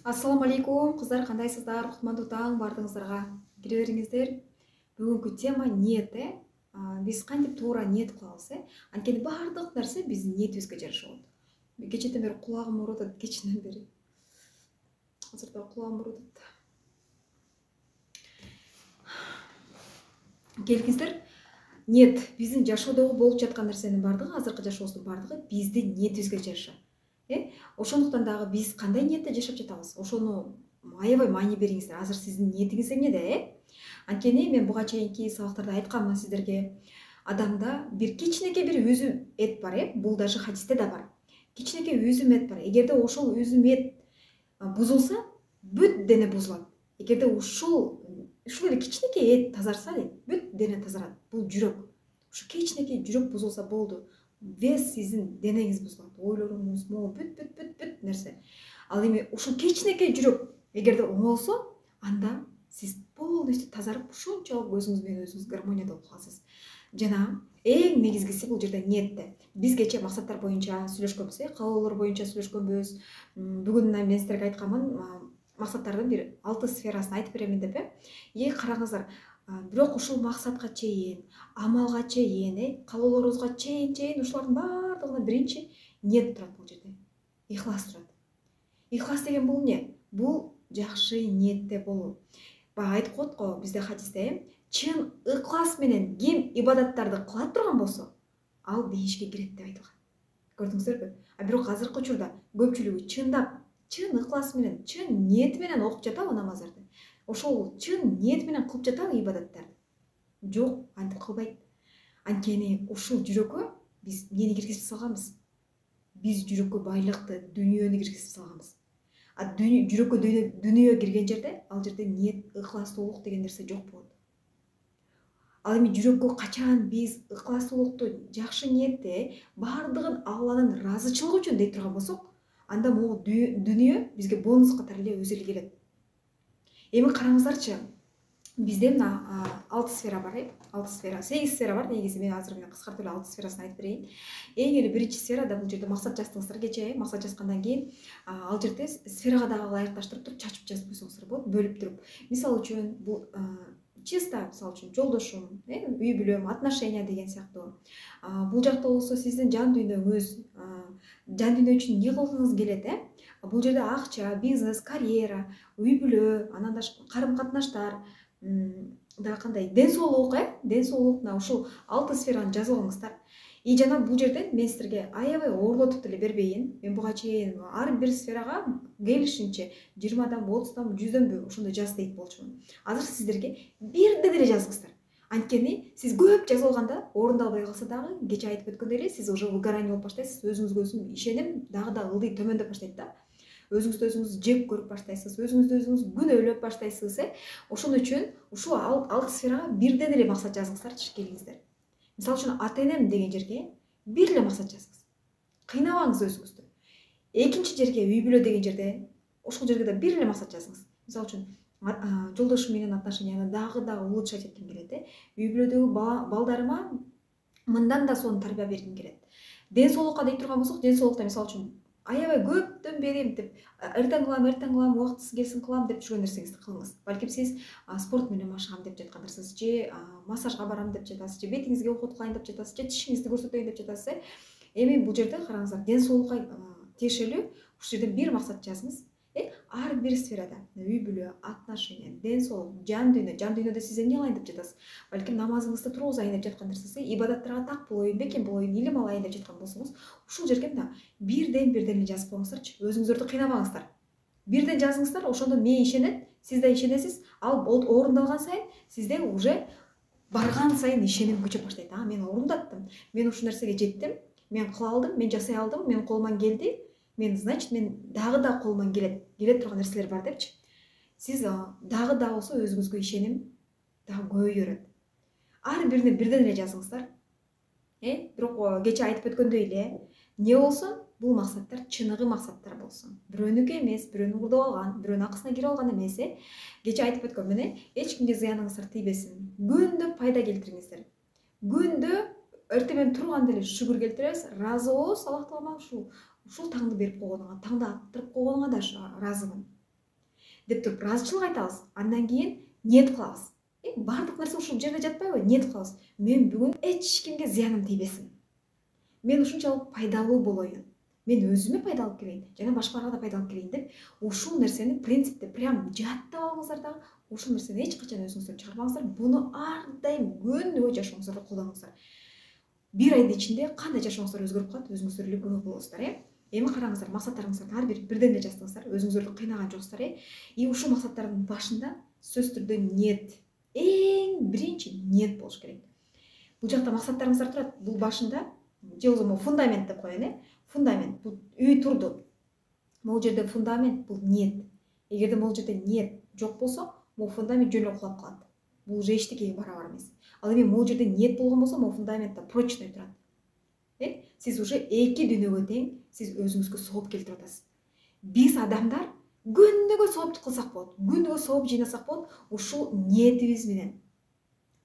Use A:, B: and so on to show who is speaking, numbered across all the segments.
A: Ассаламу алейкум, қыздар, қандайсыздар? Кутмандуу таң бардыңыздарга. Кире бериңиздер. Бүгүнкү тема ниет. Биз кантип туура ниет кылабыз? Анткени баардык нерсе биздин ниетибизге жараша болот. Кечээден бери кулагым ооруп атат, кечинен бери. Азыр да кулагым ооруп атат. Келиңиздер. Ниет биздин жашоодогу болуп жаткан нерсенин баардыгы, азыркы жашообуздун баардыгы биздин ниетибизге жараша. Ошондуктан дагы биз кандай ниетте жашап жатабыз? Ошону аябай маани бериңиздер. Азыр сиздин ниетиңиз эмнеде? Анткени мен буга чейинки сабактарда айтканмын сиздерге. Адамда бир кичинекей бир үзүм эт бар, бул даже хадисте да бар. Кичинекей үзүм эт бар. Эгерде ошол үзүм эт бузулса, бүт дене бузулат. Эгерде ушул эле кичинекей эт тазарса, бүт дене тазарат. Бул жүрөк. Ушу кичинекей жүрөк бузулса болду. Вес сиздин денеңиз бузулат, ойлоруңуз, бүт нерсе. Ал эми ушул кичинекей жүрөк эгерде оңолсо, анда сиз полностью тазарып, ушунчалык өзүңүз менен өзүңүз гармонияда болуп каласыз. Жана эң негизгиси бул жерде ниетте. Биз кечээ максаттар боюнча сүйлөшкөнбүз, каалоолор боюнча сүйлөшкөнбүз. Бүгүн мен сиздерге айтканмын, максаттардын бир 6 сферасын айтып беремин деп. Караңыздар. Бирок ушул максатка чейин, амалга чейин, каалоолорубузга чейин ушулардын баардыгына биринчи ниет турат бул жерде. Ихлас турат. Ихлас деген бул эмне? Бул жакшы ниетте болуу. Баягы айтып коет го бизде хадисте, чын ыклас менен ким ибадаттарды кыла турган болсо, ал бейишке кирет деп айтылган. Көрдүңүздөрбү? Бирок азыркы учурда көпчүлүгү чындап, чын ыклас менен, чын ниет менен окуп жатабы намаздарды? Ошол чын ниет менен кылып жатабы ибадаттарды? Жок, антип кылбайт. Анткени ушул жүрөккө биз эмнени киргизип салганбыз? Биз жүрөккө байлыкты, дүйнөнү киргизип салганбыз. Жүрөккө дүйнө кирген жерде, ал жерде ниет, ыкластуулук деген нерсе жок болот. Ал эми жүрөккө качан биз ыкластуулукту, жакшы ниетти, баардыгын Алланын ыраазычылыгы үчүн дей турган болсок, анда могу дүйнө бизге бонус катары эле өзү эле келет. Эми караңыздарчы, бизде мына 6 сфера бар, 6 сфера, 8 сфера бар. Негизи мен азыр кыскартып эле 6 сферасын айтып берейин. Эң эле биринчи сферада бул жерде максат жаздыңыздар кечээ, максат жазгандан кийин ал жерде сферага дагы ылайыкташтырып туруп чачып жазып койсоңуздар болот, бөлүп туруп. Мисалы үчүн бул чисто, мисалы үчүн жолдошум, үй бүлөм, отношения деген сыяктуу. Бул жакта болсо сиздин жан дүйнөңүз, жан дүйнө үчүн эмне кылгыңыз келет, Бул жерде акча, бизнес, карьера, үй бүлө, анан да карым-катнаштар, дагы кандай, ден соолук, мына ушул 6 сфераны жазып алыңыздар. Жана бул жерден мен сиздерге аябай оорлотуп деле бербейин. Мен буга чейин ар бир сферага келишинче 20дан, 30дан, 100дөнбү ошондой жаз дейт болчумун. Азыр сиздерге бирден эле жазыңыздар. Анткени сиз көп жазып алганда орундалбай калса дагы, кечээ айтып өткөндөй эле, сиз уже выгорание болуп баштайсыз, өзүңүзгө өзүң ишеним дагы да ылдый төмөндөп баштайт да. Өзүңүздү өзүңүз жек көрүп баштайсыз, өзүңүздү өзүңүз күнөөлөп баштайсыз, Ошон үчүн ушул 6 сферага бирден эле максат жазыңыздарчы, келиңиздер. Мисалы үчүн ата-энем деген жерге бир эле максат жазыңыз. Кыйнабаңыз өзүңүздү. Экинчи жерге үй бүлө деген жерде ошол жерге да бир эле максат жазыңыз. Мисалы үчүн жолдошум менен отношенияны дагы улучшать этким келет, үй бүлөдөгү балдарыма мындан да сонун тарбия бергим келет. Ден соолукка дей турган болсок, ден соолукта мисалы үчүн аябай көптөн бери мынтип эртең кылам, убактысы келсин кылам деп жүргөн нерсеңизди кылыңыз. Балким сиз спорт менен машыгам деп жаткандырсыз, же массажга барам деп жатасыз, же бетиңизге уход кылайын деп жатасыз, же тишиңизди көрсөтөйүн деп жатасыз. Эми бул жерде караңыздар, ден соолукка тиешелүү ушул жерден бир максат жазыңыз. Ар бир сферада, үй бүлө, отношения, ден соолук, жан дүйнөдө сиз эмне кылайын деп жатасыз? Балким намазыңызды тургузайын деп жаткандырсыз, ибадаттарга так болоюн, бекем болоюн, илим алайын деп жаткан болсоңуз, ушул жерге мына бирден эле жазып коюңуздарчы. Өзүңүздөрдү кыйнабаңыздар. Бирден жазыңыздар, ошондо мен ишенет, сиз да ишенесиз. Ал орундалган сайын сизде уже барган сайын ишеним күчөп баштайт. Мен орундаттым, мен ушул нерсеге жеттим, мен кыла алдым, мен жасай алдым, мен колуман келди. Значит, мен дагы да колуман келе турган нерселер бар депчи. Сиз дагы да болсо өзүңүзгө ишеним дагы көбөйөрөт. Ар бирине бирден эле жазыңыздар. Бирок кечээ айтып өткөндөй эле, эмне болсун? Бул максаттар чыныгы максаттар болсун. Бирөөнүкү эмес, бирөөнү курдуп алган, бирөөнүн акысына кирип алган эмес, Кечээ айтып өткөн эч кимге зыяныңыздар тийбесин. Күндө пайда келтириңиздер. Күндө эртең менен турганда эле шүгүр келтиресиз, ыраазы болосуз, Аллах таалама ушул таңды берип койгонуңа, таңды аттырып койгонуңа да разымын. деп туруп ыраазычылык айтабыз. Андан кийин ниет кылабыз. Бардык нерсе ушул жерде жатпайбы? Ниет кылабыз. Мен бүгүн эч кимге зыяным тийбесин. Мен ушунчалык пайдалуу болоюн. Мен өзүмө пайда алып келейин жана башкаларга да пайда алып келейин деп ушул нерсени принципти прям жаттап алыңыздар дагы. Ушул нерсени эч качан өзүңүздөн чыгарбаңыздар. Буну ар дайым күнүгө жашооңуздарда колдонуңуздар. Бир айдын ичинде кандай жашооңуздар өзгөрүп калат, өзүңүздөр эле күбө болосуздар. Эми караңыздар, максаттарыңыздын ар бири бирден эле жаздыңыздар, өзүңүздөрдү кыйнаган жоксуздар. Ушул максаттардын башында сөзсүз түрдө ниет, эң биринчи ниет болуш керек. Бул жакта максаттарыңыздар турат. Бул башында же болбосо фундамент деп коеюн. Фундамент бул үй турду. Могул жерде фундамент бул ниет. Эгерде могул жерде ниет жок болсо, могул фундамент жөн эле кулап калат. Бул уже эчтекеге барабар эмес. Ал эми могул жерде ниет болгон болсо, могул фундаментте прочный турат. Сиз уже эки дүйнөгө тең сиз өзүңүзгө сооп келтирип атасыз. Биз адамдар күнүгө сооп кылсак болот, күнүгө сооп жыйнасак болот ушул ниетибиз менен.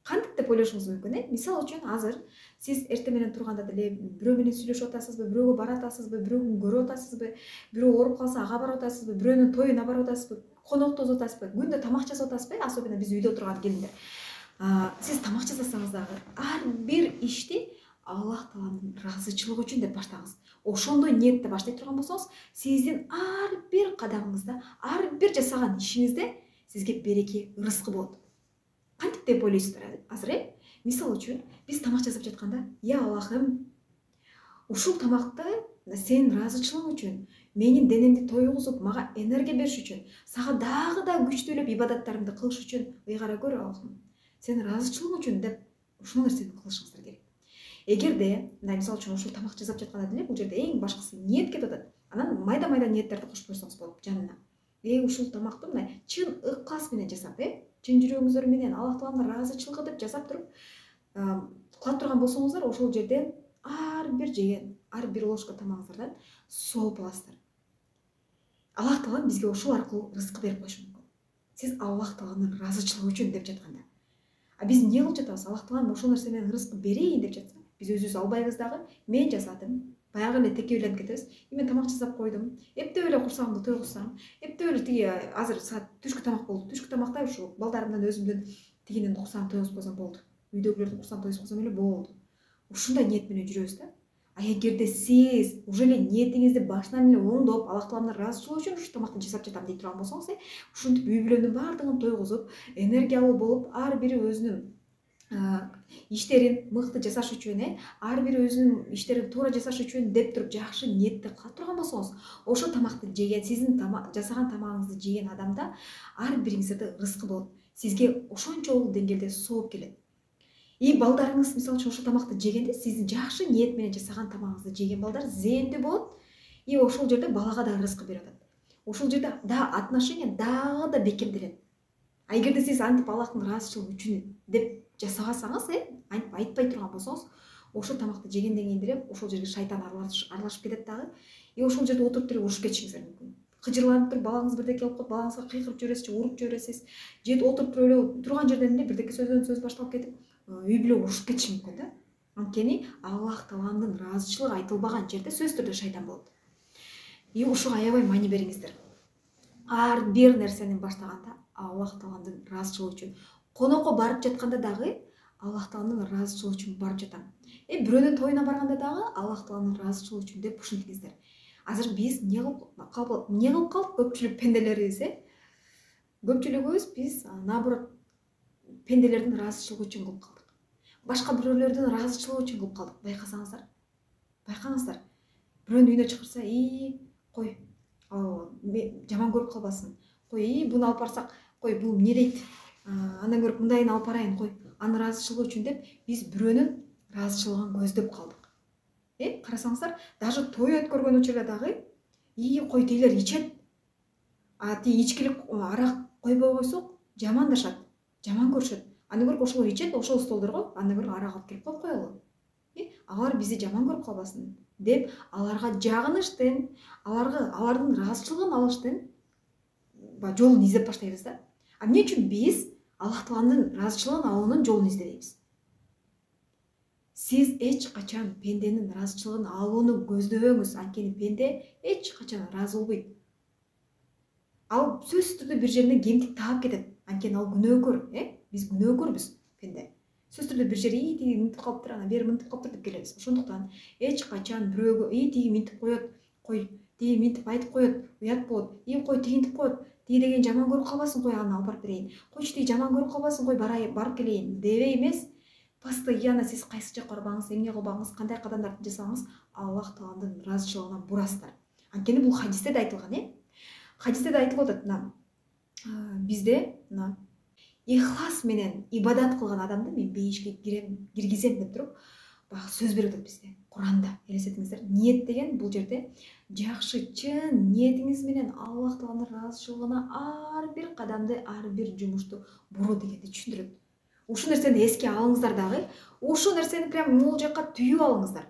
A: Кантип деп ойлошуңуз мүмкүн. Мисалы үчүн азыр сиз эртең менен турганда деле бирөө менен сүйлөшүп атасызбы, бирөөгө бара атасызбы, бирөөгө көрүп атасызбы, бирөө ооруп калса ага барып атасызбы, бирөөнүн тоюна барып атасызбы, коноктосуп атасызбы, күндө тамак жасап атасызбы, особенно биз үйдө отурган келиндер. Сиз тамак жасасаңыз дагы ар бир ишти Аллах Тааланын ыраазычылыгы үчүн деп баштаңыз. Ошондой ниетте баштай турган болсоңуз, сиздин ар бир кадамыңызда, ар бир жасаган ишиңизде сизге береке, рызкы болот. Кантип деп ойлойсуздар азыр? Мисалы үчүн, биз тамак жасап жатканда, я Аллахым, ушул тамакты сенин ыраазычылыгың үчүн, менин денемди тойгузуп, мага энергия бериш үчүн, сага дагы да күчтүүлөп ибадаттарымды кылыш үчүн ыйгара көр Аллахым. Сенин ыраазычылыгың үчүн деп ушул нерсени кылышыңыздар керек. Эгерде, мисалы үчүн ушул тамак жасап жатканда деле бул жерде эң башкысы ниет кетип атат. Анан майда-майда ниеттерди кошуп койсоңуз болот жанына. Ушул тамакты мына чын ыклас менен жасап, чын жүрөгүңүздөр менен Аллах Тааланын ыраазычылыгы деп жасап туруп кыла турган болсоңуздар, ошол жерден ар бир жеген, ар бир ложка тамагыңыздардан сооп аласыздар. Аллах Таалан бизге ушул аркылуу рызкы берип коюшу мүмкүн. Сиз Аллах Тааланын ыраазычылыгы үчүн деп жатканда. Биз эмне кылып жатабыз? Аллах Таалан ошол нерсе менен рызкы берейин деп жатса, биз өзүбүз албайбыз дагы. Мен жасадым. Баягы эле текке үйлөнүп кетебиз. Мен тамак жасап койдум. Эптеп эле курсагымды тойгузсам, эптеп эле тиги азыр саат түшкү тамак болду. Түшкү тамакта ушу балдарымдан өзүмдүн тигинин курсагын тойгузуп койсом болду. Үйдөгүлөрдүн курсагын тойгузуп койсом эле болду. Ушундай ниет менен жүрөбүз да. Эгерде сиз уже эле ниетиңизди башынан эле оңдоп, Аллах Тааланын ыраазычылыгы үчүн ушу тамакты жасап жатам дей турган болсоңуз, ушинтип үй бүлөнүн баардыгын тойгузуп, энергиялуу болуп, ар бири өзүнүн иштерин мыкты жасаш үчүн, ар бири өзүнүн иштерин туура жасаш үчүн деп туруп жакшы ниетте кыла турган болсоңуз, ошо тамакты жеген, сиздин жасаган тамагыңызды жеген адамда ар бириңиздерде рызкы болот. Сизге ошончолук деңгээлде сооп келет. Балдарыңыз мисалы үчүн ошол тамакты жегенде, сиздин жакшы ниет менен жасаган тамагыңызды жеген балдар зээндүү болот. Ошол жерде балага да рызкы берип атат. Ошол жерде да отношение дагы да бекемделет. Эгерде сиз антип Аллахтын ыраазычылыгы үчүн деп жасабасаңыз, антип айтпай турган болсоңуз, ошол тамакты жегенден кийин деле ошол жерге шайтан аралашып кетет дагы. Ошол жерде отуруп деле урушуп кетишиңиздер мүмкүн. Кыжырланып туруп балаңыз бирдеке алып коюп, балаңызга кыйкырып жибересиз же уруп жибересиз. Же отуруп туруп эле турган жерден эле бирдеке сөз башталып кетип, үй бүлө урушуп кетиши мүмкүн да. Анткени Аллах Тааланын ыраазычылыгы айтылбаган жерде сөзсүз түрдө шайтан болот. Ушуга аябай маани бериңиздер. Ар бир нерсени баштаганда Аллах Тааланын ыраазычылыгы үчүн, конокко барып жатканда дагы Аллах Тааланын ыраазычылыгы үчүн барып жатам. Бирөөнүн тоюна барганда дагы Аллах Тааланын ыраазычылыгы үчүн деп ушинтиңиздер. Азыр биз эмне кылып калдык көпчүлүк пенделерибиз, көпчүлүгүбүз биз наоборот пенделердин ыраазычылыгы үчүн кылып калдык. Башка бирөөлөрдүн ыраазычылыгы үчүн кылып калдык. Байкасаңыздар. Байкаңыздар. Бирөөнүн үйүнө чакырса, кой, жаман көрүп калбасын. Кой, буну алып барсак, кой, бул эмне дейт? Андан көрүп мындайын алып барайын, кой. Анын ыраазычылыгы үчүн деп биз бирөөнүн ыраазычылыгын көздөп калдык. Карасаңыздар, даже той өткөргөн учурда дагы, кой тейлер ичет. Тиги ичкилик арак койбой койсок, жамандашат, жаман көрүшөт. Андан көрүп ошол ичет, ошол столдорго андан көрүп арак алып келип коюп коелу. Алар бизди жаман көрүп калбасын деп аларга жагыныштын, алардын ыраазычылыгын алыштын жолун издеп баштайбыз да. Эмне үчүн биз Аллах Тааланын ыраазычылыгын алуунун жолун издебейбиз? Сиз эч качан пенденин ыраазычылыгын алууну көздөбөңүз, анткени пенде эч качан ыраазы болбойт. ал сөзсүз түрдө бир жеринен кемтик таап кетет. Анткени ал күнөөкөр, биз күнөөкөрбүз пенде. Сөзсүз түрдө бир жери тиги мынтип калыптыр, ана бери мынтип калыптыр деп келебиз. Ошондуктан эч качан бирөөгө тиги минтип коет, кой, тиги минтип айтып коет, уят болот. Кой тигинтип коет. Тиги деген жаман көрүп калбасын, кой аны алып барып берейин. Койчу тиги жаман көрүп калбасын, кой барып келейин дебей эмес. Постоянно сиз кайсы жакка барбаңыз, эмне кылбаңыз, кандай кадамдарды жасаңыз, Аллах Тааланын ыраазычылыгына бурасыздар. Анткени бул хадисте да айтылган, Хадисте да айтылып атат, бизде ихлас менен ибадат кылган адамды мен бейишке киргизем деп туруп баягы сөз берип атат бизде. Куранда элестетиңиздер. Ниет деген бул жерде жакшы чын ниетиңиз менен Аллах Тааланын ыраазычылыгына ар бир кадамды, ар бир жумушту буруу дегенди түшүндүрөт. Ушул нерсени эске алыңыздар дагы. Ушул нерсени прям могул жакка түйүп алыңыздар.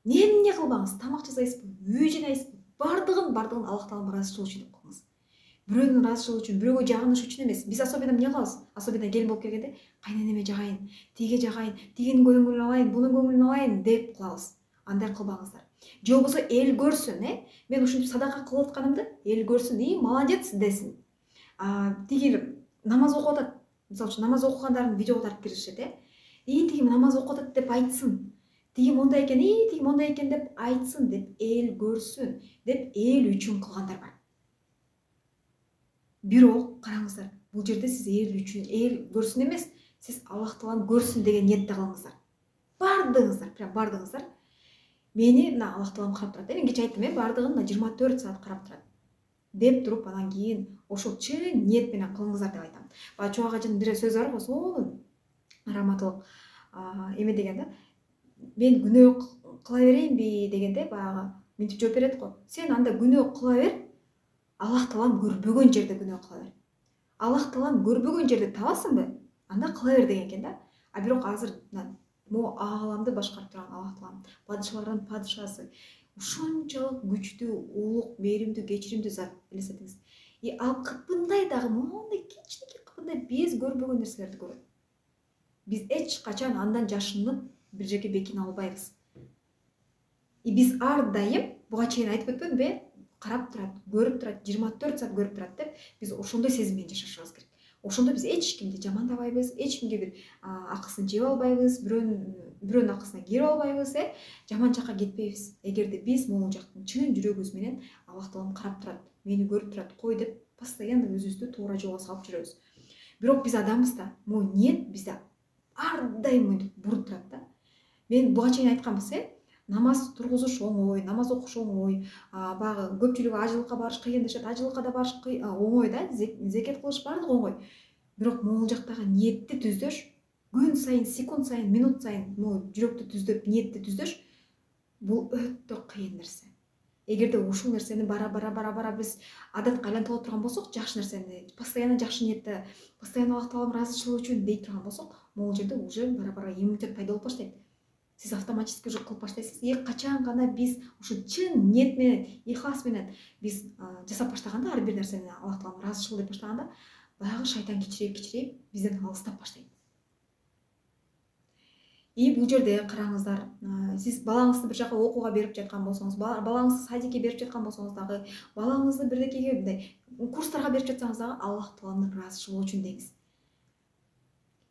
A: Эмне кылбаңыз, тамак жасайсызбы, үй жинайсызбы, бардыгын Аллах Тааланын ыраазычылыгы үчүн кылыңыз. Бирөөнүн ыраазычылыгы үчүн, бирөөгө жагыныш үчүн эмес. Биз особенно эмне кылабыз? Особенно келин болуп келгенде кайненеме жагайын, тиге жагайын, тигинин көңүлүн алайын, бунун көңүлүн алайын деп кылабыз. Андай кылбаңыздар. Же болбосо эл көрсүн, мен ушинтип садака кылып атканымды эл көрсүн, молодец десин. Тиги намаз окуп атат. Мисалы үчүн намаз окугандардын видеого тарып киришет, тиги намаз окуп атат деп айтсын. Тиги мондай экен, тиги мондай экен деп айтсын, деп эл көрсүн, деп эл үчүн кылгандар бар. Бирок караңыздар, бул жерде сиз эл үчүн, эл көрсүн эмес, сиз Аллах Тааланы көрсүн деген ниетте кылыңыздар. Бардыгыңыздар, прям бардыгыңыздар. Мени Аллах Таалам карап турат. Мен кече айттым, бардыгын 24 саат карап турат. Деп туруп анан кийин ошол чын ниет менен кылыңыздар деп айтам. Баягы Чубак ажынын бир сөзү бар го, сонун раматылык эме деген да. Мен күнөө кыла берейинби дегенде баягы мынтип жооп берет го. Сен анда күнөө кыла бер, Аллах Таалам көрбөгөн жерде күнөө кыла бер. Аллах Таалам көрбөгөн жерде табасыңбы? Анда кыла бер деген экен да. Бирок азыр могу ааламды башкарып турган Аллах Таалам, падышалардын падышасы, ушунчалык күчтүү, улук, мээримдүү, кечиримдүү зат, элестетиңиз. Ал кыпындай дагы, мондай кичинекей кыпындай биз көрбөгөн нерселерди көрөт. Биз эч качан андан жашынып бир жерге бекине албайбыз. Биз ар дайым, буга чейин айтып өтпөдүмбү, карап турат, көрүп турат, 24 саат көрүп турат деп, биз ошондой сезим менен жашашыбыз керек. Ошондо биз эч кимди жамандабайбыз, эч кимге бир акысын жеп албайбыз, бирөөнүн акысына кирип албайбыз, жаман жакка кетпейбиз. Эгерде биз могул жактын чын жүрөгүбүз менен Аллах Таалам карап турат, мени көрүп турат, кой деп постоянно өзүбүздү туура жолго салып жүрөбүз. Бирок биз адамбыз да, могу ниет бизде ар дайым мынтип буруп турат да. Мен буга чейин айтканбыз, намаз тургузуш оңой, намаз окуш оңой, баягы көпчүлүгү ажылыкка барыш кыйын дешет, ажылыкка да барыш оңой да, зекет кылыш баардыгы оңой. Бирок могул жактагы ниетти түздөш, күн сайын, секунд сайын, минут сайын могу жүрөктү түздөп, ниетти түздөш, бул өтө кыйын нерсе. Эгерде ушул нерсени бара биз адатка айлантып турган болсок, жакшы нерсени, постоянно жакшы ниетте, постоянно Аллах Тааланын ыраазычылыгы үчүн дей турган болсок, могул жерде уже бара иммунитет пайда болуп баштайт. Сиз автоматически уже кылып баштайсыз. Качан гана биз ушу чын ниет менен, ихлас менен биз жасап баштаганда, ар бир нерсени Аллах Тааланын ыраазычылыгы деп баштаганда, баягы шайтан кичирейип бизден алыстап баштайт. Бул жерде караңыздар, сиз балаңызды бир жака окууга берип жаткан болсоңуз, балаңызды садикке берип жаткан болсоңуз дагы, балаңызды бирдекеге мындай курстарга берип жатсаңыз дагы Аллах Тааланын ыраазычылыгы үчүн деңиз.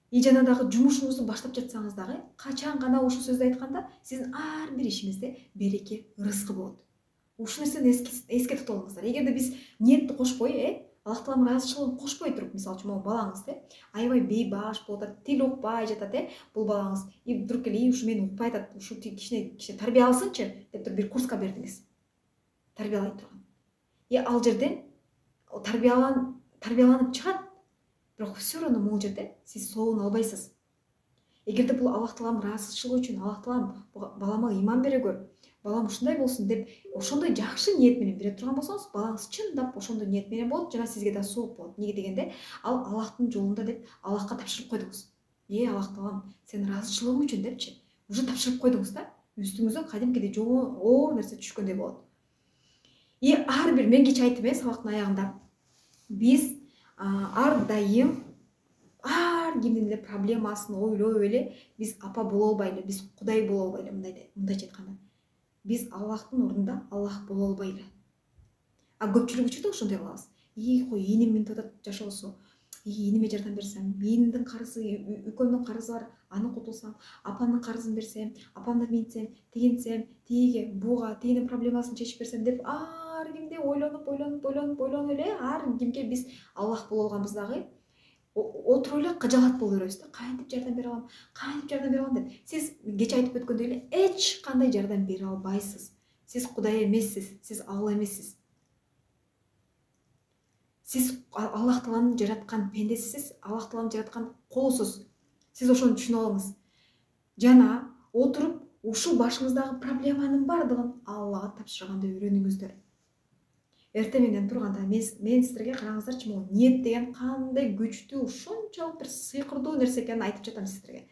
A: Жана дагы жумушуңузду баштап жатсаңыз дагы, качан гана ушул сөздү айтканда, сиздин ар бир ишиңизде береке, рызкы болот. Ушул нерсени эске тутуп алыңыздар. Эгерде биз ниетти кошпой, Аллах Тааланын ыраазычылыгын кошпой туруп, мисалы үчүн могу балаңыз аябай бейбаш болуп атат, тил укпай жатат, бул балаңыз вдруг эле ушу мени укпай атат, ушу кичине тарбия алсынчы деп туруп бир курска бердиңиз. Тарбиялай турган. Ал жерден тарбияланып чыгат. Бирок все равно могул жерде сиз соогун албайсыз. Эгерде бул Аллах Тааланын ыраазычылыгы үчүн, Аллах Таалам балама ыйман бере көр, балам ушундай болсун деп, ошондой жакшы ниет менен бере турган болсоңуз, балаңыз чындап ошондой ниет менен болот, жана сизге да сооп болот. Неге дегенде, ал Аллахтын жолунда деп Аллахка тапшырып койдуңуз. Аллах Таалам, сенин ыраазычылыгың үчүн депчи, уже тапшырып койдуңуз да, үстүңүзгө кадимкидей оор нерсе түшкөндөй болот. Ар бир, мен кече айттым, сабактын аягында, биз ар дайым ар кимдин эле проблемасын ойлоп эле биз апа боло албайлы, биз Кудай боло албайлы, мындайча айтканда. Биз Аллахтын ордунда Аллах боло албайлы. Көпчүлүк учурда ошондой кылабыз. кой энем мынтип атат жашоосу, эниме жардам берсем, энимдин карызы, үкөмдүн карызы бар, аны кутулсам, апамдын карызын берсем, апамды минтсем, тигинтсем, тиге буга тигинин проблемасын чечип берсем деп ар кимде ойлонуп эле ар кимге биз Аллах боло алганбыз дагы отуруп эле кыжалат боло беребиз да. Кантип жардам бере алам, кантип жардам бере алам деп. Сиз кече айтып өткөндөй эле эч кандай жардам бере албайсыз. Сиз Кудай эмессиз, сиз Алла эмессиз. Сиз Аллах Тааланын жараткан пендесисиз, Аллах Тааланын жараткан колусуз. Сиз ошону түшүнүп алыңыз. Жана отуруп ушул башыңыздагы проблеманын бардыгын Аллага тапшырганды үйрөнүңүздөр. Эртең менен турганда мен силерге караңыздарчы, могу ниет деген кандай күчтүү, ушунчалык бир сыйкырдуу нерсе экенин айтып жатам силерге.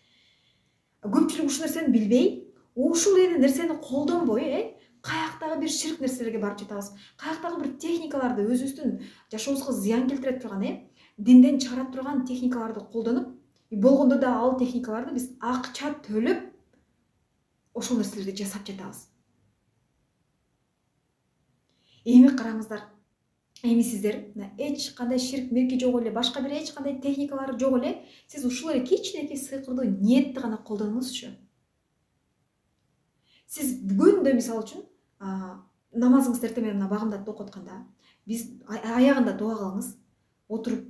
A: Көпчүлүк ушул нерсени билбей, ушул эле нерсени колдонбой, каяктагы бир ширк нерселерге барып жатабыз. Каяктагы бир техникаларды өзүбүздүн жашообузга зыян келтире турган, динден чыгара турган техникаларды колдонуп, болгондо да ал техникаларды биз акча төлөп ошол нерселерди жасап жатабыз. Эми караңыздар, эми сиздер эч кандай ширк мирки жок эле, башка бир эч кандай техникалары жок эле, сиз ушул эле кичинекей сыйкырдуу ниетти гана колдонуңузчу. Сиз күндө мисалы үчүн намазыңызды эртең менен багымдатып окуп атканда, биз аягында дуа кылыңыз, отуруп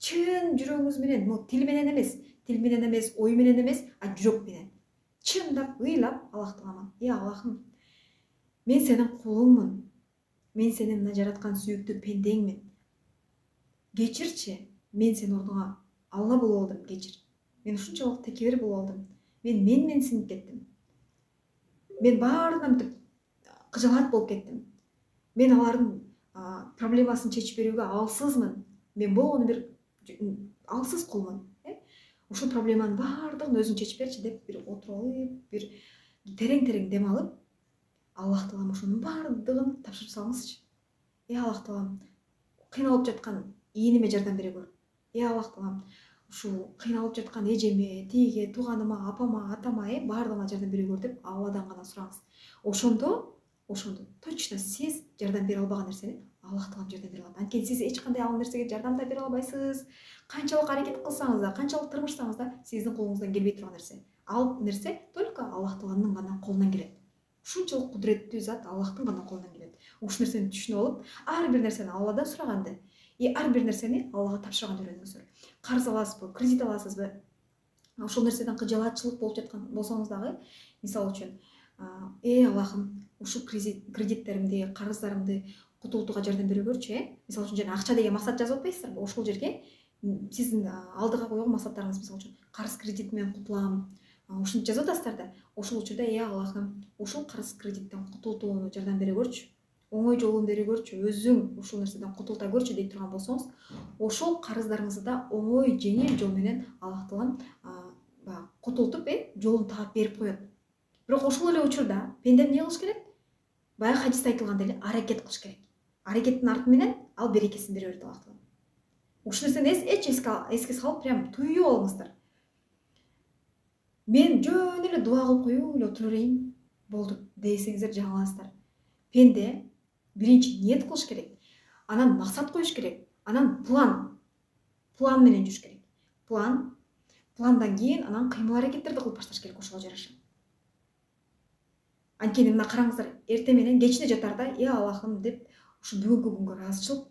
A: чын жүрөгүңүз менен, тил менен эмес, ой менен эмес, жүрөк менен чындап, ыйлап Аллах Таалама, Аллахым, мен сенин кулуңмун. Мен сени мына жараткан сүйүктүү пендеңмин. Кечирчи, мен сенин ордуңа Алла болуп алдым, кечир. Мен ушунчалык текебер болуп алдым. Мен менсинип кеттим. Мен баарына мынтип кыжалат болуп кеттим. Мен алардын проблемасын чечип берүүгө алсызмын. Мен болгону бир алсыз кулмун. Ушул проблеманын баардыгын өзүң чечип берчи деп бир отуруп алып, бир терең дем алып, Аллах Таалам ошонун баардыгын тапшырып салыңызчы. Аллах Таалам, кыйналып жаткан ийниме жардам бере көр. Аллах Таалам, ушул кыйналып жаткан эжеме, тиге, тууганыма, апама, атама, баардыгына жардам бере көр деп Алладан гана сураңыз. Ошондо точно сиз жардам бере албаган нерсени Аллах Таалам жардам бере алат. Анткени сиз эч кандай ал нерсеге жардам да бере албайсыз. Канчалык аракет кылсаңыз да, канчалык тырмышсаңыз да, сиздин колуңуздан келбей турган нерсе. Ал нерсе только Аллах Тааланын гана колунан келет. Ушунчалык кудуреттүү зат Аллахтын гана колунан келет. Ушул нерсени түшүнүп алып, ар бир нерсени Алладан сураганды, ар бир нерсени Аллага тапшырганды үйрөнүңүздөр. Карыз аласызбы, кредит аласызбы? Ошол нерседен кыжалатчылык болуп жаткан болсоңуз дагы, мисалы үчүн, Аллахым, ушул кредиттеримди, карыздарымды кутултууга жардам бере көрчү, мисалы үчүн жана акча деген максат жазып атпайсыздарбы? Ошол жерге сиздин алдыга койгон максаттарыңыз, мисалы үчүн, карыз кредит менен кутулам, ушинтип жазып атасыздар да. Ошол учурда Аллахым, ушул карыз кредиттен кутултууну жардам бере көрчү, оңой жолун бере көрчү, өзүң ушул нерседен кутулта көрчү дей турган болсоңуз, ошол карыздарыңызды да оңой, жеңил жол менен Аллах Таалам кутултуп, жолун таап берип коет. Бирок ошол эле учурда пенде эмне кылыш керек? Баягы хадисте айтылгандай эле аракет кылыш керек. Аракеттин арты менен ал берекесин бере берет Аллах Таалам. Ушул нерсени эч эске салып, прям туюп алыңыздар. Мен жөн эле дуа кылып коюп эле отура берейин, болду десеңиздер жаңыласыздар. Пенде биринчи ниет кылыш керек, анан максат коюш керек, анан план менен жүрүш керек. Пландан кийин анан кыймыл аракеттерди кылып башташ керек ошого жараша. Анткени мына караңыздар, эртең менен кечинде жатарда, Аллахым деп ушу бүгүнкү күнгө ыраазычылык,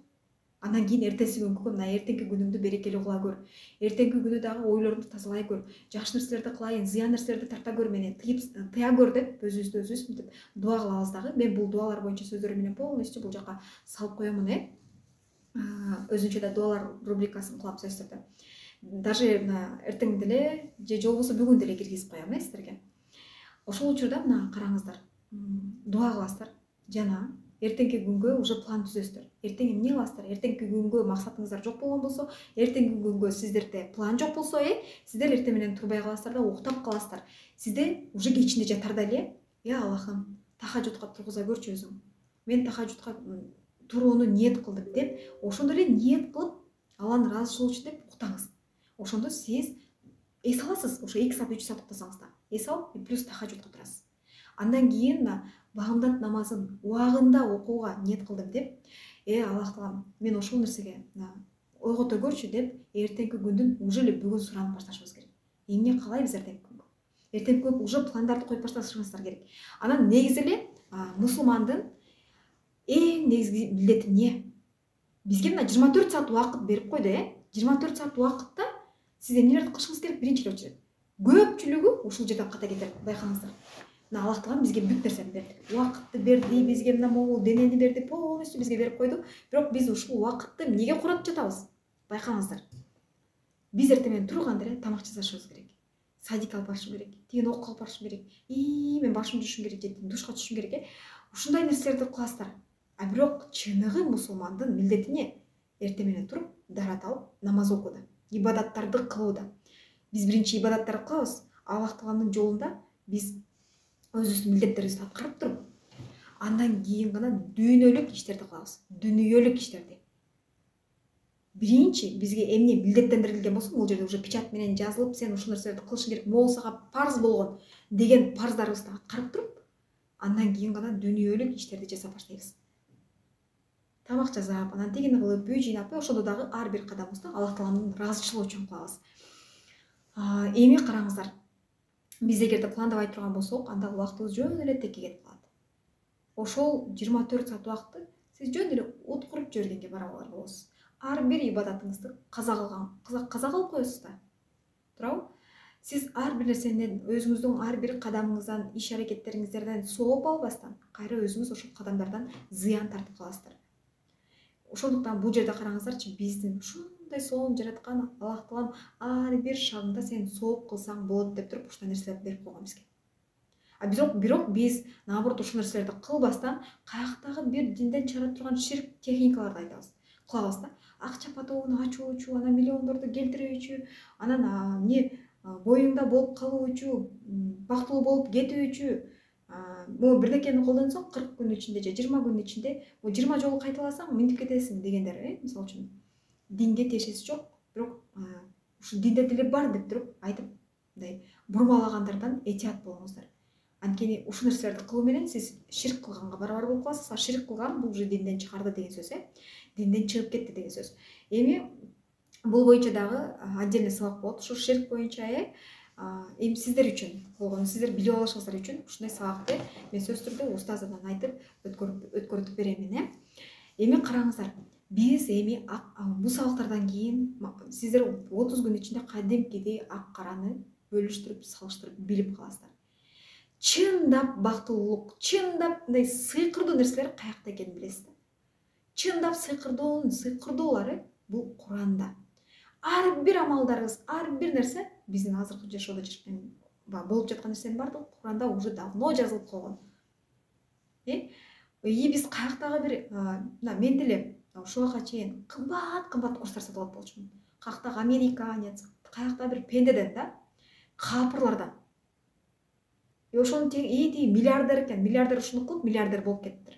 A: андан кийин эртеси күнгө, мына эртеңки күнүңдү берекелүү кыла көр. Эртеңки күнү дагы ойлорумду тазалай көр. Жакшы нерселерди кылайын, зыян нерселерди тарта көр, мени тыя көр деп өзүбүздү мынтип дуа кылабыз дагы. Мен бул дуалар боюнча сөздөрү менен полностью бул жака салып коёмун, өзүнчө да дуалар рубрикасын кылам сөздөрдө. Даже мына эртең деле же болбосо бүгүн деле киргизип коем сиздерге. Ошол учурда мына караңыздар, дуа кыласыздар жана эртеңки күнгө уже план түзөсүздөр. Эртең эмне кыласыздар? Эртеңки күнгө максатыңыздар жок болгон болсо, эртеңки күнгө сиздерде план жок болсо, сиздер эртең менен турбай каласыздар да уктап каласыздар. Сизде уже кечинде жатарда эле, Аллахым, тахажутка тургуза көрчү өзүң. Мен тахажутка турууну ниет кылдым деп, ошондо эле ниет кылып, Алланын ыраазычылыгы үчүн деп уктаңыз. Ошондо сиз эс аласыз, ошо 2 саат 3 саат уктасаңыз да, эс алып, плюс тахажутка турасыз. Андан кийин багымдат намазын убагында окууга ниет кылдым деп, Аллах таалам мен ошол нерсеге ойгото көрчү деп эртеңки күндүн уже эле бүгүн суранып башташыбыз керек. Эмне каалайбыз эртеңки күнгө? Эртеңки күнгө уже пландарды коюп башташыңыздар керек. Анан негизи эле мусулмандын эң негизги милдети эмне? Бизге мына 24 саат убакыт берип койду, 24 саат убакытта сиз эмнелерди кылышыңыз керек? Биринчи эле очередь. Көпчүлүгү ушул жерден ката кетет, байкаңыздар. Мына Аллах таалам бизге бүт нерсени берди. Убакытты берди, бизге мына могул денени берди, полностью бизге берип койду. Бирок биз ушул убакытты эмнеге куратып жатабыз? Байкаңыздар. Биз эртең менен турганда эле тамак жасашыбыз керек. Садикке алып барышым керек, тигини окуга алып барышым керек, мен башымды жуушум керек, же душка түшүшүм керек, ушундай нерселерди кыласыздар. Бирок чыныгы мусулмандын милдети эмне? Эртең менен туруп, дарат алып, намаз окууда, ибадаттарды кылууда. Биз биринчи ибадаттарды кылабыз. Аллах тааланын жолунда биз өзүбүздүн милдеттерибизди аткарып туруп, андан кийин гана дүйнөлүк иштерди кылабыз. Дүнүйөлүк иштерди. Биринчи бизге эмне милдеттендирилген болсо, бул жерде уже печать менен жазылып, сен ушул нерселерди кылышың керек, могул сага парз болгон деген парздарыбызды аткарып туруп, андан кийин гана дүнүйөлүк иштерди жасап баштайбыз. Тамак жасап, анан тигини кылып, үй жыйнап, ошондо дагы ар бир кадамыбызды Аллах тааланын ыраазычылыгы үчүн кылабыз. Эми караңыздар. Биз эгерде пландабай турган болсок, анда убактыбыз жөн эле текке кетип калат. Ошол 24 саат убакытты сиз жөн эле уткуруп жибергенге барабар болосуз. Ар бир ибадатыңызды каза кылып коесуз да. Туурабы? Сиз ар бир нерседен, өзүңүздүн ар бир кадамыңыздан, иш аракеттериңиздерден сооп албастан, кайра өзүңүз ошол кадамдардан зыян тартып каласыздар. Ошондуктан бул жерде караңыздарчы, биздин ушундай соом жараткан Аллах таалам ар бир шагыңда сен сооп кылсаң болот деп туруп ушундай нерселерди берип койгон бизге. Бирок биз наоборот ушул нерселерди кылбастан, каяктагы бир динден чыгара турган ширк техникаларды айтабыз. Кылабыз да. Акча потогун ачуучу, анан миллиондорду келтирүүчү, анан боюңда болуп калуучу, бактылуу болуп кетүүчү, могу бирдекени колдонсоң 40 күн ичинде же 20 күн ичинде 20 жолу кайталасаң минтип кетесиң дегендер, мисалы үчүн. Динге тиешеси жок, бирок ушу динде деле бар деп туруп айтып, мындай бурмалагандардан этият болуңуздар. Анткени ушул нерселерди кылуу менен сиз ширк кылганга барабар болуп каласыз. Ширк кылган бул уже динден чыгарды деген сөз, динден чыгып кетти деген сөз. Эми бул боюнча дагы отдельный сабак болот. Ушул ширк боюнча эми сиздер үчүн болгон, сиздер билип алышыңыздар үчүн ушундай сабакты мен сөзсүз түрдө устазадан айтып өткөртүп беремин. Эми караңыздар, биз эми бул сабактардан кийин сиздер 30 күн ичинде кадимкидей ак караны бөлүштүрүп, салыштырып билип каласыздар. Чындап бактылуулук, чындап мындай сыйкырдуу нерселер каякта экенин билесиз. Чындап сыйкырдуулары бул Куранда. Ар бир амалдарыбыз, ар бир нерсе биздин азыркы жашоодо болуп жаткан нерсенин баардыгы Куранда уже давно жазылып койгон. Биз каяктагы бир мен деле ушуга чейин кымбат курстар сатып алып болчумун. Каяктагы американец, каякта бир пендеден да, капырлардан. Ошону тиги миллиардер экен, миллиардер ушуну кылып миллиардер болуп кетиптир.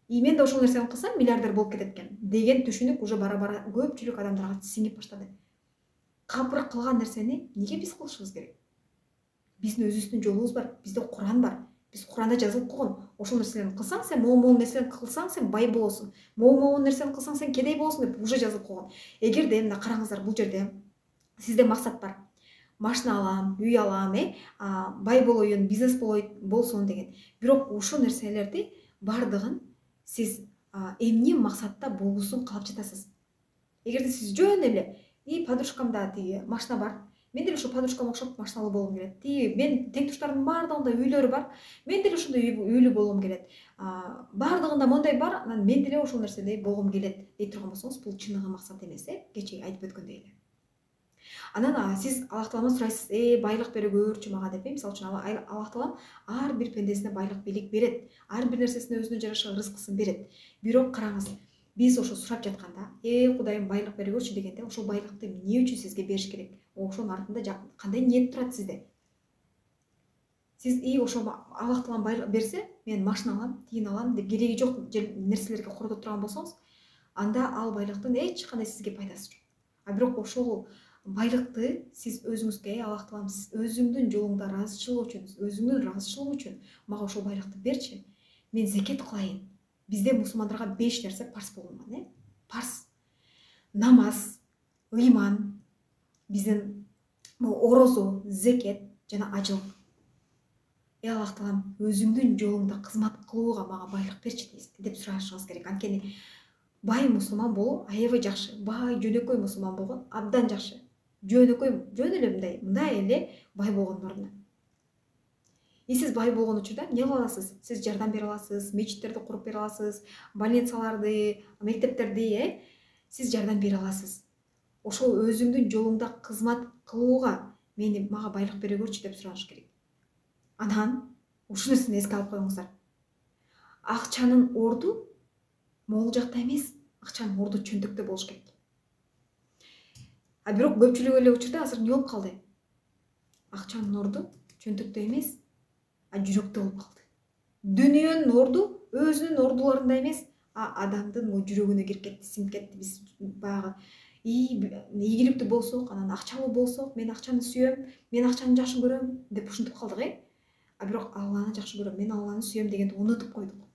A: Мен да ошол нерсени кылсам миллиардер болуп кетет экен деген түшүнүк уже бара-бара көпчүлүк адамдарга сиңип баштады. Капыр кылган нерсени эмнеге биз кылышыбыз керек? Биздин өзүбүздүн жолубуз бар, бизде Куран бар. Биз Куранда жазылып койгон. Ошол нерселерди кылсаң, сен могул нерсени кылсаң, сен бай болосуң. Могул нерсени кылсаң, сен кедей болосуң деп уже жазылып койгон. Эгерде мына караңыздар, бул жерде сизде максат бар. Машина алам, үй алам, бай болоюн, бизнес болсун деген. Бирок ушул нерселерди бардыгын сиз эмне максатта болуусун каалап жатасыз. Эгерде сиз жөн эле подружкамда тиги машина бар, мен деле ошо подружкама окшоп машиналуу болгум келет. Мен тең туштарымдын баардыгында үйлөрү бар, мен деле ошондой үйлүү болгум келет. Баардыгында мондай бар, анан мен деле ошол нерседей болгум келет дей турган болсоңуз, бул чыныгы максат эмес, кечээ айтып өткөндөй эле. Анан сиз Аллах таалам сурайсыз, байлык бере көрчү мага деп, мисалы үчүн Аллах таалам ар бир пендесине байлык бийлик берет, ар бир нерсесине өзүнө жараша рызкысын берет. Бирок караңыз, биз ошо сурап жатканда, Кудайым байлык бере көрчү дегенде, ошол байлыкты эмне үчүн сизге бериш керек? Ошонун артында кандай ниет турат сизде? Сиз ошо Аллах таалам байлык берсе, мен машина алам, тигин алам деп кереги жок нерселерге кордоп турган болсоңуз, анда ал байлыктын эч кандай сизге пайдасы жок. Бирок ошол байлыкты сиз өзүңүзгө, Аллах таалам өзүңдүн жолуңда ыраазычылык үчүн, өзүңдүн ыраазычылыгы үчүн мага ошол байлыкты берчи, мен зекет кылайын. Бизде мусулмандарга 5 нерсе парз болгон, парз. Намаз, ыйман, биздин орозо, зекет жана ажылык. Аллах таалам өзүңдүн жолуңда кызмат кылууга мага байлык берчи деп сурашыңыз керек. Анткени бай мусулман болуу аябай жакшы. Бай жөнөкөй мусулман болгон абдан жакшы. Жөнөкөй, жөн эле мындай эле бай болгондун ордуна. Сиз бай болгон учурда эмне кыла аласыз? Сиз жардам бере аласыз, мечиттерди куруп бере аласыз, больницаларды, мектептерди, сиз жардам бере аласыз. Ошол өзүңдүн жолуңда кызмат кылууга мага байлык бере көрчү деп сураныш керек. Анан ушунусун эске алып коюңуздар. Акчанын орду могул жакта эмес, акчанын орду чөнтөктө болуш керек. Бирок көпчүлүк эле учурда азыр эмне болуп калды? Акчанын орду чөнтөктө эмес, жүрөктө болуп калды. Дүнүйөнүн орду өзүнүн ордуларында эмес, адамдын жүрөгүнө кирип кетти, сиңип кетти. Биз баягы ийгиликтүү болсок, анан акчалуу болсок, мен акчаны сүйөм, мен акчаны жакшы көрөм деп ушинтип калдык, бирок Алланы жакшы көрөм, мен Алланы сүйөм дегенди унутуп койдук.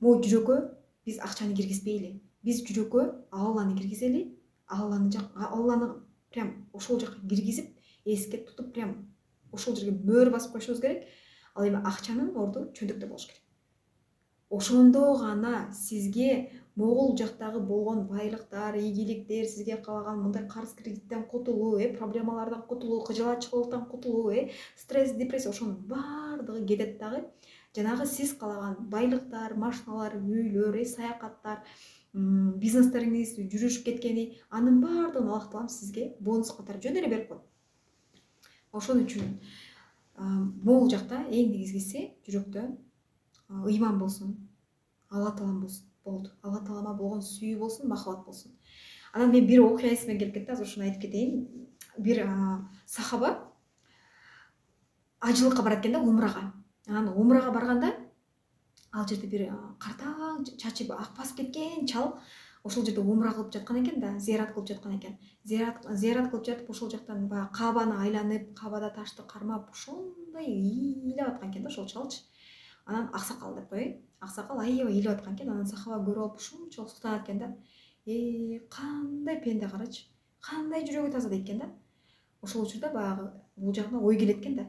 A: Могу жүрөккө биз акчаны киргизбейли. Биз жүрөккө Алланы киргизели, Алланы прям ошол жака киргизип, эске тутуп, прям ошол жерге мөөр басып коюшубуз керек. Ал эми акчанын орду чөнтөктө болуш керек. Ошондо гана сизге могул жактагы болгон байлыктар, ийгиликтер, сизге каалаган мындай карыз кредиттен кутулуу, проблемалардан кутулуу, кыжалачылыктан кутулуу, стресс, депрессия, ошонун баардыгы кетет дагы. Жанагы сиз каалаган байлыктар, машиналар, үйлөр, саякаттар, бизнестериңиз жүрүшүп кеткени, анын баардыгын Аллах таалам сизге бонус катары жөн эле берип коет. Ошон үчүн могул жакта эң негизгиси жүрөктө ыйман болсун, Алла таалам болсун, болду. Алла таалама болгон сүйүү болсун, махабат болсун. Анан мен бир окуя эсиме келип кетти, азыр ушуну айтып кетейин. Бир сахаба ажылыкка барат экен да, умрага. Анан умрага барганда ал жерде бир картаң чачы ак басып кеткен чал ошол жерде умра кылып жаткан экен да, зыярат кылып жаткан экен. Зыярат кылып жатып ошол жактан баягы Кабаны айланып, Кабада ташты кармап, ошондой ыйлап аткан экен да ошол чалчы. Анан аксакал деп кой, аксакал аябай ыйлап аткан экен. Анан сахаба көрүп алып ушунчалык суктанат экен да. Кандай пенде карачы, кандай жүрөгү таза дейт экен да. Ошол учурда баягы бул жагына ой келет экен да.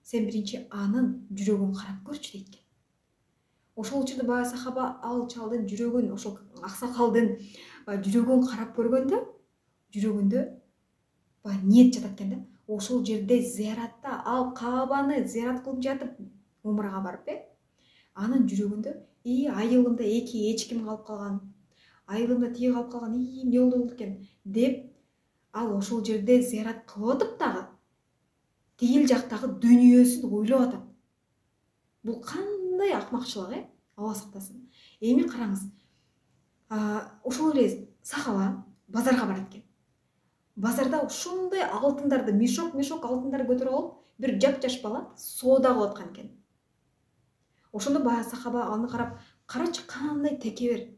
A: Сен биринчи анын жүрөгүн карап көрчү дейт экен. Ошол учурда баягы сахаба ал чалдын жүрөгүн, ошол аксакалдын жүрөгүн карап көргөндө, жүрөгүндө баягы ниет жатат экен да. Ошол жерде зыяратта ал Кабаны зыярат кылып жатып, умрага барып, анын жүрөгүндө айылымда 2 эчким калып калган, айылымда тиги калып калган, эмне болду экен деп ал ошол жерде зыярат кылып атып дагы тигил жактагы дүнүйөсүн ойлоп атат. Бул кандай акмакчылык, Алла сактасын. Эми караңыз. Ошол эле сахаба базарга барат экен. Базарда ушундай алтындарды, мешок алтындар көтөрүп алып, бир жап-жаш бала соода кылып аткан экен. Ошондо баягы сахаба аны карап, карачы кандай текебер.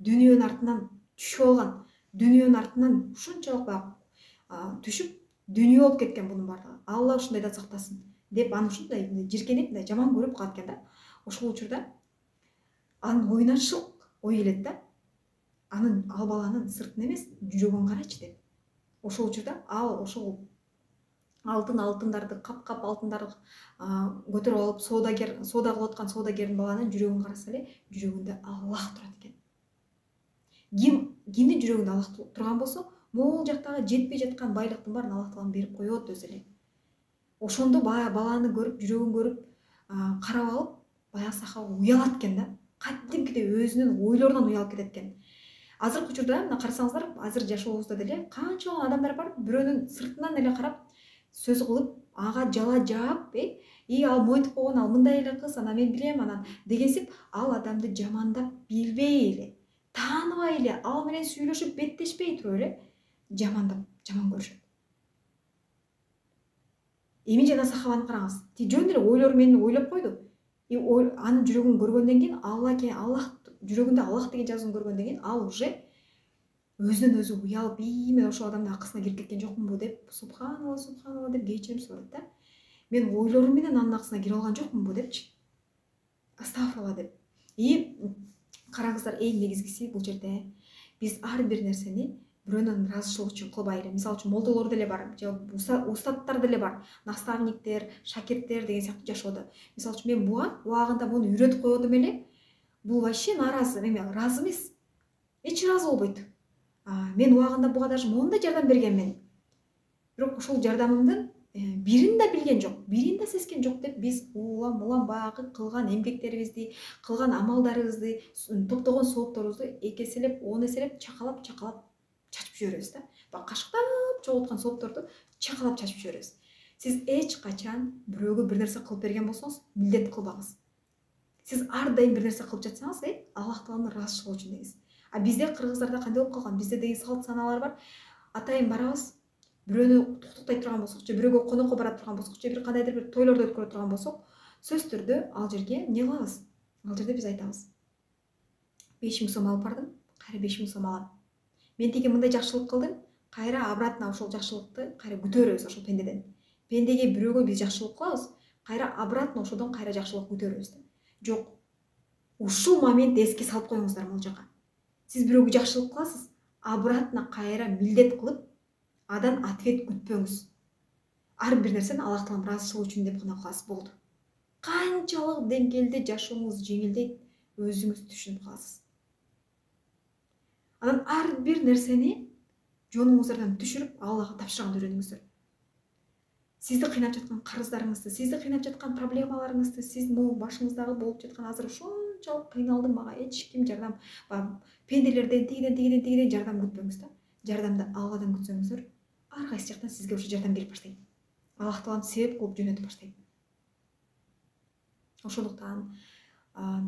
A: Дүнүйөнүн артынан түшүп алган. Дүнүйөнүн артынан ушунчалык баягы түшүп, дүнүйө болуп кеткен бунун баардыгы. Алла ушундайдан сактасын деп аны ушундай жиркенип, мындай жаман көрүп калат экен да. Ошол учурда анын оюна шылк ой келет да. Ал баланын сыртын эмес, жүрөгүн карачы деп. Ошол учурда ал ошол алтындарды, кап алтындарды көтөрүп алып, соода кылып аткан соодагердин баланын жүрөгүн караса эле, жүрөгүндө Аллах турат экен. Кимдин жүрөгүндө Аллах турган болсо, могул жактагы жетпей жаткан байлыктын баарын Аллах таалам берип коет өзү эле. Ошондо баягы баланы көрүп, жүрөгүн көрүп, карап алып, баягы сахаба уялат экен да. Кадимкидей өзүнүн ойлорунан уялып кетет экен. Азыркы учурда мына карасаңыздар, азыр жашообузда деле канчалык адамдар бар, бирөөнүн сыртынан эле карап, сөз кылып, ага жала жаап, ал монтип койгон, ал мындай эле кыз, анан мен билем, анан дегенсип, ал адамды жамандап билбей эле, тааныбай эле, ал менен сүйлөшүп, беттешпей туруп эле жамандап, жаман көрүшөт. Эми жана сахабаны караңыз. Жөн эле ойлору менен ойлоп койду. Анын жүрөгүн көргөндөн кийин, Аллах жүрөгүндө Аллах деген жазуун көргөндөн кийин, ал уже өзүнөн өзү уялып, мен ошол адамдын акысына кирип кеткен жокмунбу деп, субханалла деп кечирим сурайт да. Мен ойлорум менен анын акысына кирип алган жокмунбу депчи. Астагфирулла деп. И караңыздар, эң негизгиси бул жерде биз ар бир нерсени бирөөнүн ыраазычылыгы үчүн кылбайлы. Мисалы үчүн молдолор деле бар, же устаттар деле бар, наставниктер, шакирттер деген сыяктуу жашоодо. Мисалы үчүн мен буга убагында муну үйрөтүп койдум эле. Бул вообще наразы, эми ыраазы эмес. Эч ыраазы болбойт. Мен убагында буга даже моундай жардам бергенмин. Бирок ошол жардамымдын бирин да билген жок, бирин да сезген жок деп биз улам баягы кылган эмгектерибизди, кылган амалдарыбызды, топтогон соопторубузду экеселеп, 10 эселеп чакалап чачып жиберебиз да. Баягы кашыктап чогулткан соопторду чакалап чачып жиберебиз. Сиз эч качан бирөөгө бир нерсе кылып берген болсоңуз, милдет кылбаңыз. Сиз ар дайым бир нерсе кылып жатсаңыз, Аллах Тааланын ыраазычылыгы үчүн деңиз. Бизде кыргыздарда кандай болуп калган? Бизде деген салт санаалар бар. Атайын барабыз, бирөөнү туктуктай турган болсок, же бирөөгө конокко бара турган болсок, же бир кандайдыр бир тойлорду өткөрө турган болсок, сөзсүз түрдө ал жерге эмне кылабыз? Ал жерде биз айтабыз: 5000 сом алып бардым, кайра 5000 сом алам. Мен тиги мындай жакшылык кылдым, кайра обратно ошол жакшылыкты кайра күтөрөбүз ошол пендеден. Пендеге бирөөгө биз жакшылык кылабыз, кайра обратно ошодон кайра жакшылык күтөрөбүз да. Жок. Ушул моментти эске салып коюңуздар бул жака. Сиз бирөөгө жакшылык кыласыз, обратно кайра милдет кылып, адан ответ күтпөңүз. Ар бир нерсени Аллах Тааланын ыраазычылыгы үчүн деп гана кыласыз, болду. Канчалык деңгээлде жашооңуз жеңилдейт, өзүңүз түшүнүп каласыз. Анан ар бир нерсени жонуңуздардан түшүрүп, Аллахка тапшырганды үйрөнүңүздөр. Сизди кыйнап жаткан карыздарыңызды, сизди кыйнап жаткан проблемаларыңызды, сиз могу башыңыздагы болуп жаткан азыр ушунчалык кыйналдым, мага эч ким жардам, пенделерден, тигиден жардам күтпөңүз да. Жардамды Алладан күтсөңүздөр, ар кайсы жактан сизге ушу жардам келип баштайт. Аллах Таалам себеп кылып жөнөтүп баштайт. Ошондуктан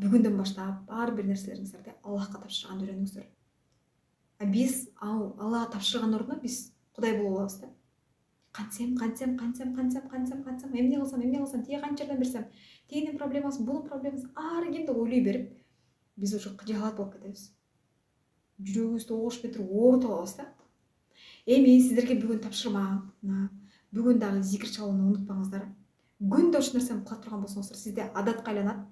A: бүгүндөн баштап ар бир нерселериңиздерди Аллахка тапшырганды үйрөнүңүздөр. Биз Аллага тапшырган ордуна биз Кудай болуп алабыз да. Кантсем, эмне кылсам, тиге канча жардам берсем, тигинин проблемасын, бунун проблемасын ар кимди ойлой берип, биз уже кыжаалат болуп кетебиз. Жүрөгүбүздү ош метр оорутуп алабыз да. Эми сиздерге бүгүн тапшырма, бүгүн дагы зикир чалууну унутпаңыздар. Күндө ушул нерсени кыла турган болсоңуздар, сизде адатка айланат.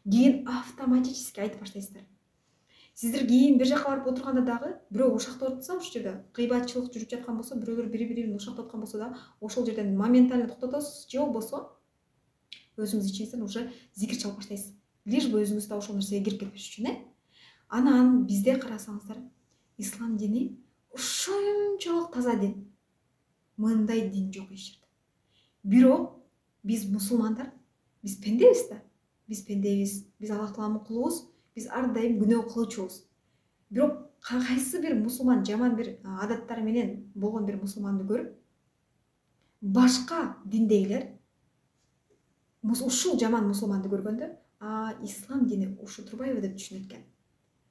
A: Кийин автоматически айтып баштайсыздар. Сиздер кийин бир жака барып отурганда дагы бирөө ушактап отурса, ушул жерде кыйбатчылык жүрүп жаткан болсо, бирөөлөр бири-бирин ушактап аткан болсо да, ошол жерден моментально токтотосуз, же болбосо өзүңүз ичиңизден уже зикир чалып баштайсыз. Лишь бы өзүңүз да ошол нерсеге кирип кетпеш үчүн, Анан бизде карасаңыздар, ислам дини ушунчалык таза дин. Мындай дин жок эч жерде. Бирок биз мусулмандар, биз пендебиз да. Биз Аллах Тааланын кулубуз, биз ар дайым күнөө кылуучубуз. Бирок кайсы бир мусулман жаман бир адаттары менен болгон бир мусулманды көрүп, башка диндегилер ушул жаман мусулманды көргөндө, ислам дини ушу турбайбы деп түшүнөт экен.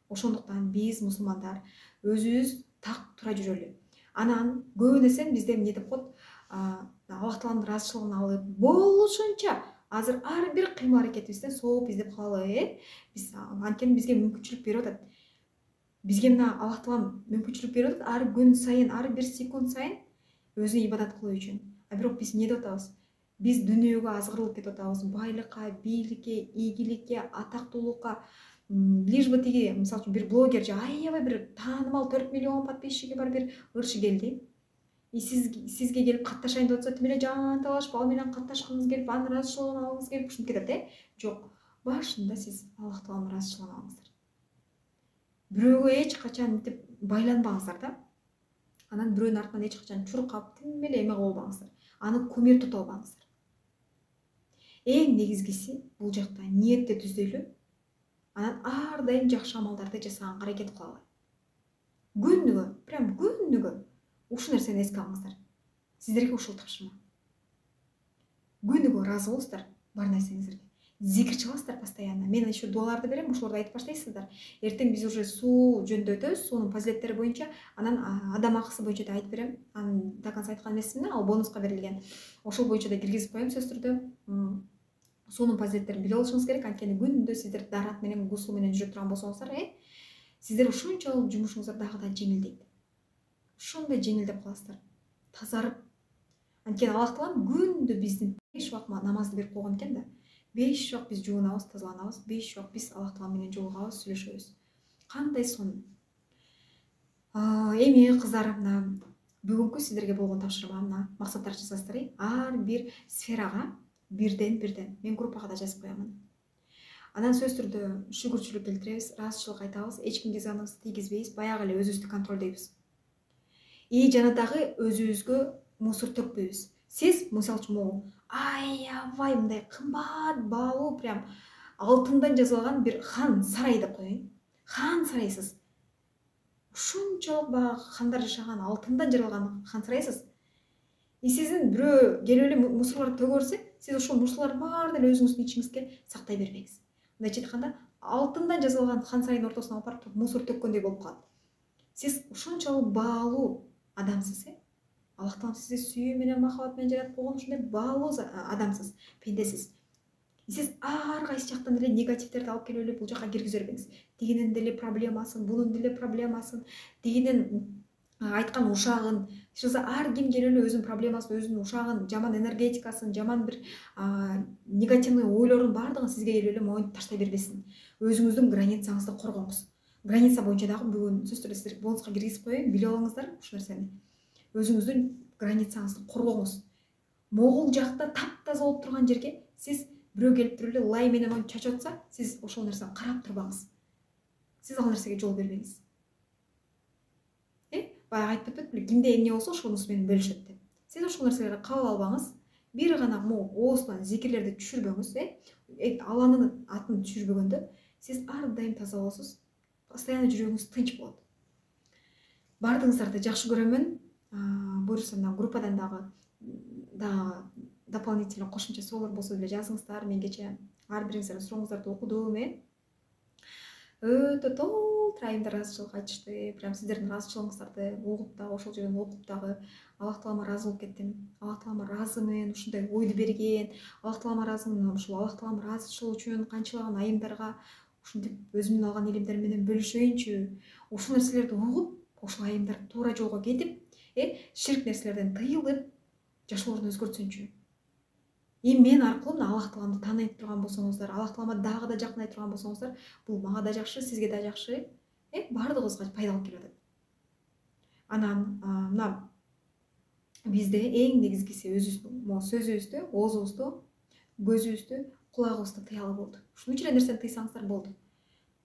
A: Ошондуктан биз мусулмандар өзүбүз так тура жүрөлү. Анан көбүн эсен бизде эмне деп коет, Аллах Тааланын ыраазычылыгын алып, болушунча азыр ар бир кыймыл аракетибизден сооп издеп калалы, Биз анткени бизге мүмкүнчүлүк берип атат. Бизге мына Аллах Таалам мүмкүнчүлүк берип атат, ар күн сайын, ар бир секунд сайын өзүнө ибадат кылуу үчүн. Бирок биз эмне деп атабыз? Биз дүнүйөгө азгырылып кетип атабыз, байлыкка, бийликке, ийгиликке, атактуулукка. Лишь бы тиги, мисалы үчүн бир блогер же аябай бир таанымал 4 миллион подписчиги бар бир ырчы келди. Сизге келип катташайын деп атса, тим эле жанталашып, ал менен катташкыңыз келип, анын ыраазычылыгын алгыңыз келип ушинтип кетет, Жок, башында сиз Аллах Тааланын ыраазычылыгын алыңыздар. Бирөөгө эч качан мынтип байланбаңыздар да. Анан бирөөнүн артынан эч качан чуркап, тим эле эме болбоңуздар. Аны кумир тута албаңыздар. Эң негизгиси бул жакта ниетти түзөйлү. Анан ар дайым жакшы амалдарды жасаганга аракет кылалы. Күнүгө ушул нерсени эске алыңыздар. Сиздерге ушул тапшырма. Күнүгө ыраазы болуңуздар бар нерсеңиздерге. Зикир чаласыздар постоянно. Мен еще дуаларды берем, ошолорду айтып баштайсыздар. Эртең биз уже суу жөнүндө өтөбүз, суунун фазилеттери боюнча, анан адам акысы боюнча да айтып берем. Анын до конца айткан эмесмин, ал бонуска берилген. Ошол боюнча да киргизип коем сөзсүз түрдө. Суунун фазилеттерин биле алышыңыз керек, анткени күндө сиздер дарат менен, гусул менен жүрө турган болсоңуздар, сиздер ушунчалык жумушуңуздар дагы да жеңилдейт. Ошондой жеңилдеп каласыздар. Тазарып. Анткени Аллах Таалам күндө биздин 5 убакыт намазды берип койгон экен да. беш жок биз жуунабыз, тазаланабыз, беш жок биз Аллах Таала менен жолугабыз, сүйлөшөбүз. Кандай сонун. Эми кыздар, мына бүгүнкү сиздерге болгон тапшырмам мына максаттар жазасыздар. Ар бир сферага бирден мен группага да жазып коямын. Анан сөзсүз түрдө шүгүрчүлүк келтиребиз, ыраазычылык айтабыз, эч кимге зыяныбызды тийгизбейбиз, баягы эле өзүбүздү контролдойбуз. И жана дагы өзүбүзгө мусор төкпөйбүз. Сиз мисалы үчүн могу аябай мындай кымбат баалуу, прям алтындан жасалган бир хан сарай деп коеюн. Хан сарайсыз. Ушунчалык баягы хандар жашаган алтындан жаралган хан сарайсыз. И сиздин бирөө келип эле мусорлорду төгө берсе, сиз ошол мусорлордун баарын эле өзүңүздүн ичиңизге сактай бербеңиз. Мындайча айтканда, алтындан жасалган хан сарайдын ортосуна алып барып мусор төккөндөй болуп калат. Сиз ушунчалык баалуу адамсыз, Аллах Таалам сизди сүйүү менен, махабат менен жаратып койгон, ушундай баалуу адамсыз, пендесиз. Сиз ар кайсы жактан эле негативдерди алып келип эле бул жакка киргизе бербеңиз. Тигинин деле проблемасын, бунун деле проблемасын, тигинин айткан ушагын, ар ким келип эле өзүнүн проблемасын, өзүнүн ушагын, жаман энергетикасын, жаман бир негативный ойлорун баардыгын сизге келип эле моюнтуп таштай бербесин. Өзүңүздүн границаңызды коргоңуз. Граница боюнча дагы бүгүн сөзсүз түрдө сиздерге болуңузга киргизип коеюн, билип алыңыздар ушул нерсени. Өзүңүздүн границаңызды коргоңуз. Могул жакта таптаза болуп турган жерге сиз бирөө келип туруп эле лай менен моюнтуп чачып атса, сиз ошол нерсени карап турбаңыз. Сиз ал нерсеге жол бербеңиз. Баягы айтып кетпедимби, кимде эмне болсо ошонусу менен бөлүшөт деп. Сиз ошол нерселерди кабыл албаңыз. Бир гана оозунан зикирлерди түшүрбөңүз, Алланын атын түшүрбөгөндө сиз ар дайым таза болосуз. Постоянно жүрөгүңүз тынч болот. Баардыгыңыздарды жакшы көрөмүн. Буюрса мына группадан дагы дополнительно кошумча суроолор болсо деле жазыңыздар. Мен кечээ ар бириңиздердин сурооңуздарды окудум. Өтө толтура айымдар ыраазычылык айтышты. Прям сиздердин ыраазычылыгыңыздарды угуп дагы, ошол жерден окуп дагы Аллах Таалама ыраазы болуп кеттим. Аллах Таалама ыраазымын, ушундай ойду берген. Аллах Таалама ыраазымын, ушул Аллах Таалама ыраазычылык үчүн канчалаган айымдарга ушинтип өзүмдүн алган илимдерим менен бөлүшөйүнчү. Ушул нерселерди угуп, ошол айымдар туура жолго кетип, ширк нерселерден тыйылып, жашоолорун өзгөртсүнчү. Мен аркылуу Аллах Тааламды тааный турган болсоңуздар, Аллах Таалама дагы да жакынай турган болсоңуздар, бул мага да жакшы, сизге да жакшы, баардыгыбызга пайда алып келип атат. Анан мына бизде эң негизгиси өзүбүздүн сөзүбүздү, оозубузду, көзүбүздү, кулагыбызды тыялы болду. Ушул үч эле нерсени тыйсаңыздар болду.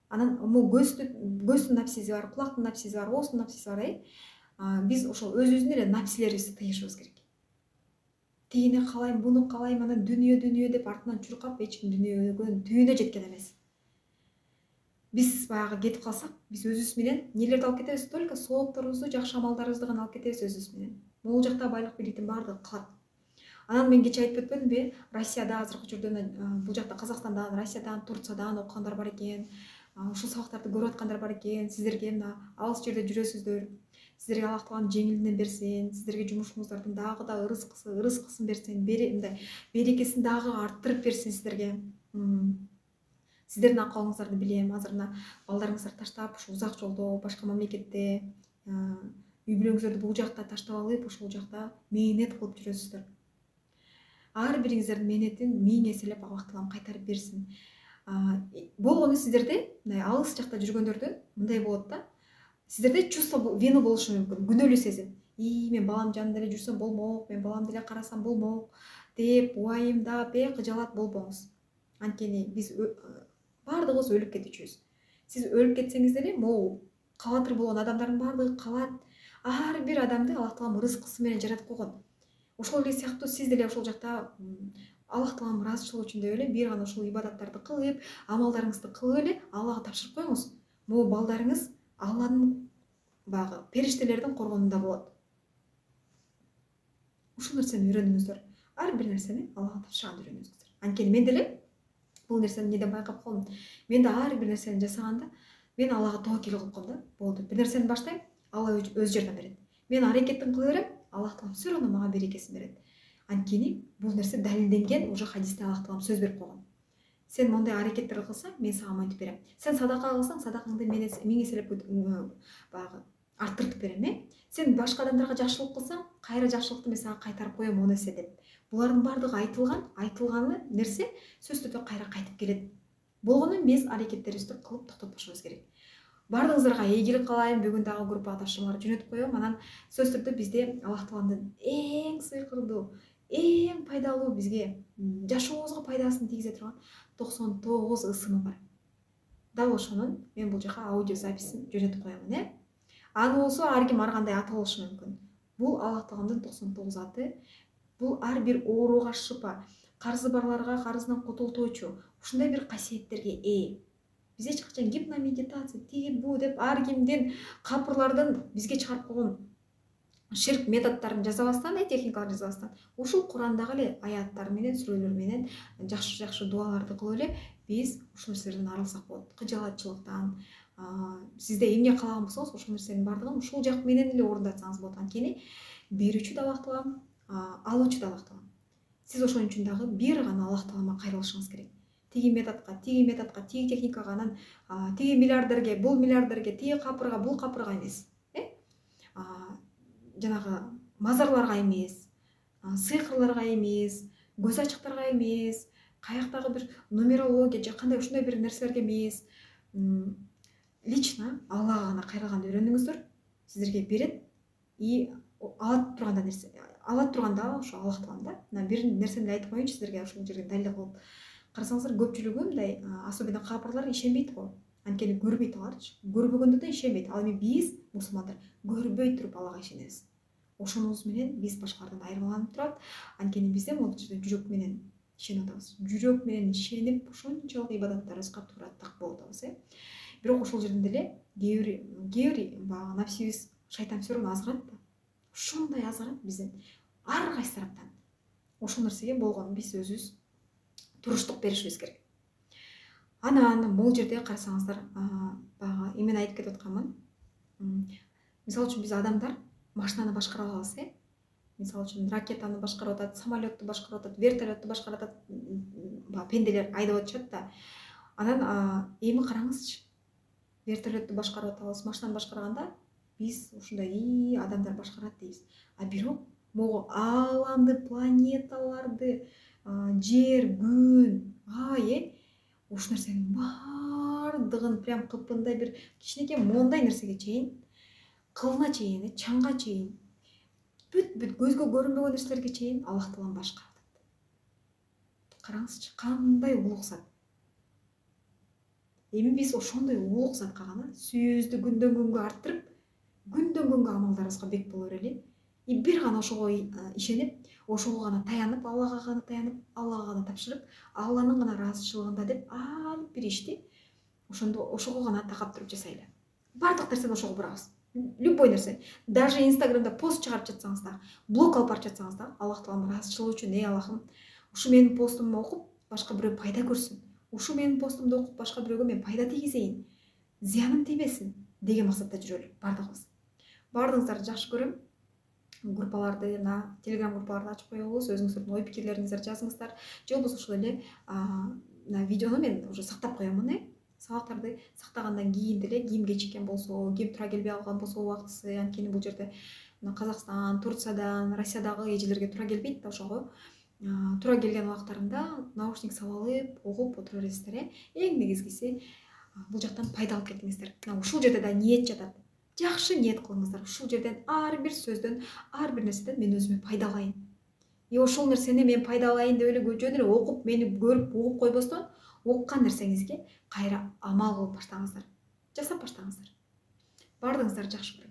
A: Анан көздүн напсизи бар, кулактын напсизи бар, ооздун напсизи бар. Биз ошол өзүбүздүн эле напсилерибизди тыйышыбыз керек. Тигини каалайм, буну каалайм, анан дүнүйө деп артынан чуркап, эч ким дүнүйөнүн түбүнө жеткен эмес. Биз баягы кетип калсак, биз өзүбүз менен нелерди алып кетебиз? Только соопторубузду, жакшы амалдарыбызды гана алып кетебиз өзүбүз менен. Могул жакта байлык бийликтин баардыгы калат. Анан мен кечээ айтып өтпөдүмбү? Россияда азыркы жерден, бул жакта Казакстандан, Россиядан, Турциядан окугандар бар экен. Ушул сабактарды көрүп аткандар бар экен. Сиздерге мына алыс жерде жүрөсүздөр. Сиздерге Аллах Таалам жеңилинен берсин, сиздерге жумушуңуздардын дагы да ырыскысын берсин, мындай берекесин дагы арттырып берсин сиздерге. Сиздердин акыбалыңыздарды билем. Азыр мына балдарыңыздарды таштап, ушу узак жолдо, башка мамлекетте, үй бүлөңүздөрдү бул жакта таштап алып, ошол жакта мээнет кылып жүрөсүздөр. Ар бириңиздердин мээнетин миң эселеп Аллах Таалам кайтарып берсин. Болгону сиздерде мындай алыс жакта жүргөндөрдө мындай болот да. Сиздерде чувство вины болушу мүмкүн, күнөөлүү сезим. Мен балам жанында эле жүрсөм болмок, мен баламды эле карасам болмок деп уайымдап, кыжалат болбоңуз. Анткени биз баардыгыбыз өлүп кетүүчүбүз. Сиз өлүп кетсеңиз деле, могу калатыр болгон адамдардын баардыгы калат. Ар бир адамды Аллах Таалам рызкысы менен жаратып койгон. Ошол эле сыяктуу сиз деле ошол жакта Аллах Таалам ыраазычылыгы үчүн деп эле бир гана ушул ибадаттарды кылып, амалдарыңызды кылып эле Аллага тапшырып коюңуз. Могу балдарыңыз Алланын баягы периштелердин коргонунда болот. Ушул нерсени үйрөнүңүздөр. Ар бир нерсени Аллага тапшырганды үйрөнүңүздөр. Анткени мен деле бул нерсени неден байкап калдым. Мен да ар бир нерсени жасаганда мен Аллага тоокел кылып коем да. Болду. Бир нерсени баштайм, Алла өз жардам берет. Мен аракетин кыла берем, Аллах Таалам все равно мага берекесин берет. Анткени бул нерсе далилденген, уже хадисте Аллах Таалам сөз берип койгон. Сен мондай аракеттер кылсаң, мен сага монтип берем. Сен садака кылсаң, садакаңды миң эселеп баягы арттыртып берем. Сен башка адамдарга жакшылык кылсаң, кайра жакшылыкты мен сага кайтарып коем 10 эсе деп. Булардын бардыгы айтылганы нерсе сөз түрдө кайра кайтып келет. Болгону биз аракеттерибизди кылып токтотпошубуз керек. Бардыгыңыздарга ийгилик каалайм. Бүгүн дагы группага тапшырмаларды жөнөтүп коем. Анан сөз түрдө бизде Аллах Тааланын эң сыйкырдуу, эң пайдалуу бизге жашообузга пайдасын тийгизе турган 99 ысымы бар. Дал ошонун мен бул жака аудио записин жөнөтүп коемун. Аны болсо ар ким ар кандай аты болушу мүмкүн. Бул Аллах Тааланын 99 аты. Бул ар бир ооруга шыпа, карызы барларга карызынан кутултуучу, ушундай бир касиеттерге ээ. Биз эч качан гипномедитация, тиги бу деп ар кимдин капырлардын бизге чыгарып койгон ширк методдорун жасабастан, техникаларды жасабастан, ушул Курандагы эле аяттар менен, сүрөлөр менен жакшы дуаларды кылып эле биз ушул нерселерден арылсак болот. Кыжалатчылыктан, сизде эмне каалаган болсоңуз ошол нерсенин бардыгын ушул жак менен эле орундатсаңыз болот. Анткени берүүчү да Аллах Таалам, алуучу да Аллах Таалам. Сиз ошон үчүн дагы бир гана Аллах Таалама кайрылышыңыз керек. Тиги методко, тиги техникага, анан тиги миллиардерге, бул миллиардерге, тиги капырга, бул капырга эмес. Жанагы мазарларга эмес, сыйкырларга эмес, көз ачыктарга эмес, каяктагы бир нумерология же кандай ушундай бир нерселерге эмес. Лично Аллага гана кайрылганды үйрөнүңүздөр. Сиздерге берет и алат турганда нерсе, алат турганда ошо Аллах Таалам да. Мына бир нерсени айтып коеюнчу сиздерге ушул жерге далил кылып. Карасаңыздар, көпчүлүгү мындай особенно капырлар ишенбейт го. Анткени көрбөйт аларчы. Көрбөгөндө да ишенбейт. Ал эми биз мусулмандар көрбөй туруп Аллага ишенебиз. Ошонубуз менен биз башкалардан айырмаланып турат. Анткени бизде могул жерде жүрөк менен ишенип атабыз. Жүрөк менен ишенип ошончолук ибадаттарыбызга туура так болуп атабыз. Бирок ошол жерден деле кээ бир баягы напсибиз шайтансөрүн азгырат да. Ошондой азгырат бизден ар кайсы тараптан. Ошол нерсеге болгону биз өзүбүз туруштук беришибиз керек. Анан бул жерде карасаңыздар, баягы эмен айтып кетип атканмын. Мисалы үчүн биз адамдар машинаны башкара алабыз. Мисалы үчүн ракетаны башкарып атат, самолетту башкарып атат, вертолетту башкарып атат, пенделер айдап атышат да. Анан эми караңызчы. Вертолетту башкарып атабыз, машинаны башкарганда биз ушундай адамдар башкарат дейбиз. Бирок могу ааламды, планеталарды, жер, күн, ай, ушул нерсенин бардыгын прям кыпындай бир кичинекей мондай нерсеге чейин, кылына чейин, чаңга чейин, бүт көзгө көрүнбөгөн нерселерге чейин Аллах Таалам башкарат. Караңызчы, кандай улук зат. Эми биз ошондой улук затка гана сүйүүбүздү күндөн күнгө арттырып, күндөн күнгө амалдарыбызга бек боло берели. И бир гана ошого ишенип, ошого гана таянып, Аллага гана таянып, Аллага гана тапшырып, Алланын гана ыраазычылыгында деп ар бир ишти ошого гана такап туруп жасайлы. Бардык нерсени ошого бурабыз. Любой нерсе. Даже Инстаграмда пост чыгарып жатсаңыз да, блог алып барып жатсаңыз да, Аллах Тааланын ыраазычылыгы үчүн, Аллахым, ушу менин постумду окуп, башка бирөө пайда көрсүн. Ушу менин постумду окуп, башка бирөөгө мен пайда тийгизейин. Зыяным тийбесин деген максатта жүрөлү бардыгыбыз. Бардыгыңыздарды жакшы көрөм. Группаларды, телеграм группаларды ачып коебуз, өзүңүздөрдүн ой пикирлериңиздерди жазыңыздар. Же болбосо ошол эле видеону мен уже сактап коемун. Сабактарды сактагандан кийин деле ким кечиккен болсо, ким тура келбей алган болсо убактысы, анткени бул жерде Казакстан, Турциядан, Россиядагы эжелерге тура келбейт да, ошого тура келген убактарында наушник салып алып, угуп отура бересиздер. Эң негизгиси бул жактан пайда алып кетиңиздер. Ушул жерде да ниет жатат. Жакшы ниет кылыңыздар. Ушул жерден ар бир сөздөн, ар бир нерседен мен өзүмө пайда алайын. И ошол нерсени мен пайда алайын деп эле жөн эле окуп, мени көрүп, угуп койбостон, оккан нерсеңизге кайра амал кылып баштаңыздар. Жасап баштаңыздар. Бардыгыңыздарды жакшы көрөм.